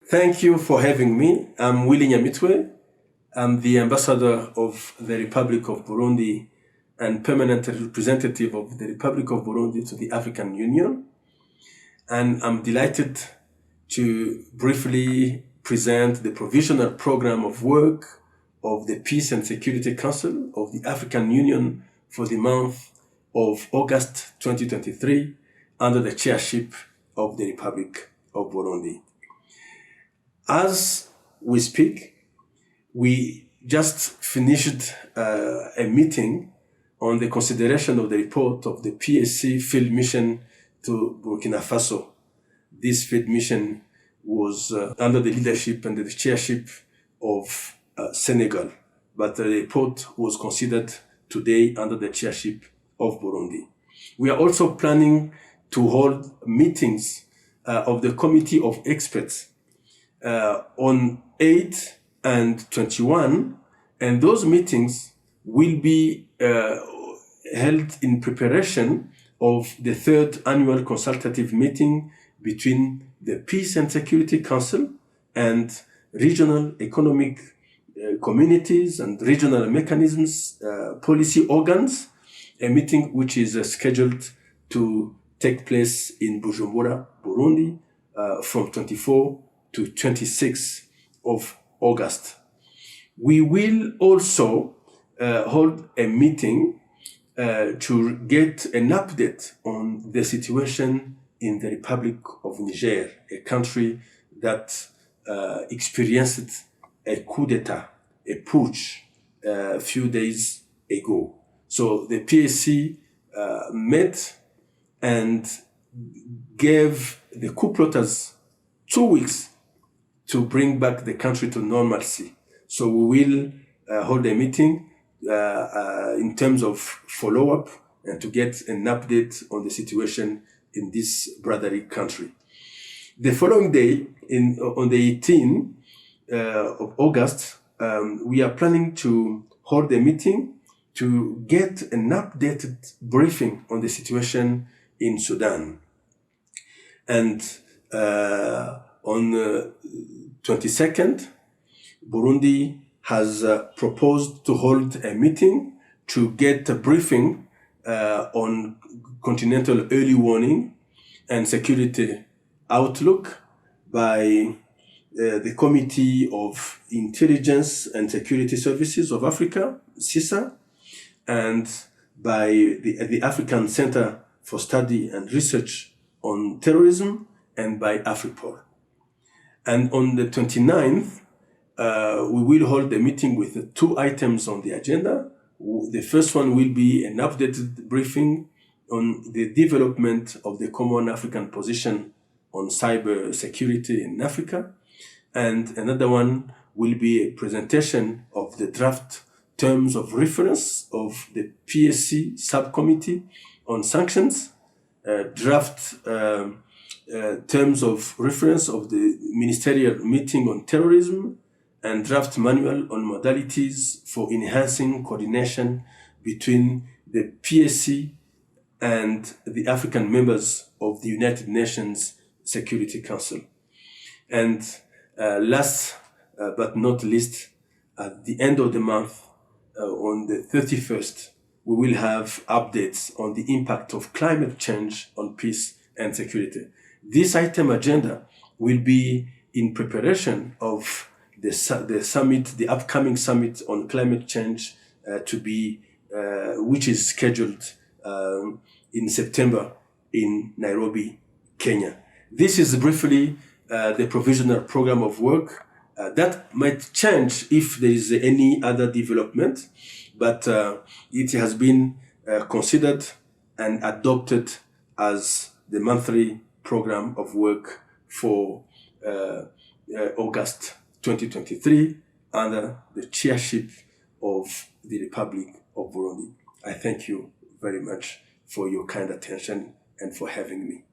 Thank you for having me. I'm Willy Nyamitwe. I'm the ambassador of the Republic of Burundi and permanent representative of the Republic of Burundi to the African Union. And I'm delighted to briefly present the provisional program of work of the Peace and Security Council of the African Union for the month of August 2023 under the chairship of the Republic of Burundi. As we speak, we just finished a meeting on the consideration of the report of the PSC field mission to Burkina Faso. This field mission was under the leadership and the chairship of Senegal, but the report was considered today under the chairship of Burundi. We are also planning to hold meetings of the Committee of Experts on 8 and 21, and those meetings will be held in preparation of the third annual consultative meeting between the Peace and Security Council and regional economic communities and regional mechanisms, policy organs, a meeting which is scheduled to take place in Bujumbura, Burundi, from 24 to 26 of August. We will also hold a meeting to get an update on the situation in the Republic of Niger, a country that experienced a coup d'etat, a putsch, a few days ago. So the PSC met and gave the coup plotters 2 weeks to bring back the country to normalcy. So we will hold a meeting in terms of follow-up and to get an update on the situation in this brotherly country. The following day, on the 18th of August, we are planning to hold a meeting to get an updated briefing on the situation in Sudan. And on the 22nd, Burundi has proposed to hold a meeting to get a briefing on continental early warning and security outlook by the Committee of Intelligence and Security Services of Africa, CISA, and by the African Center for Study and Research on Terrorism, and by AFRIPOL. And on the 29th, we will hold a meeting with 2 items on the agenda. The first one will be an updated briefing on the development of the Common African Position on cyber security in Africa. And another one will be a presentation of the draft terms of reference of the PSC subcommittee on sanctions, draft terms of reference of the ministerial meeting on terrorism, and draft manual on modalities for enhancing coordination between the PSC and the African members of the United Nations Security Council. And last but not least, at the end of the month, on the 31st, we will have updates on the impact of climate change on peace and security. This item agenda will be in preparation of the summit, the upcoming summit on climate change which is scheduled in September in Nairobi, Kenya. This is briefly the provisional program of work. That might change if there is any other development, but it has been considered and adopted as the monthly program of work for August 2023 under the chairship of the Republic of Burundi. I thank you very much for your kind attention and for having me.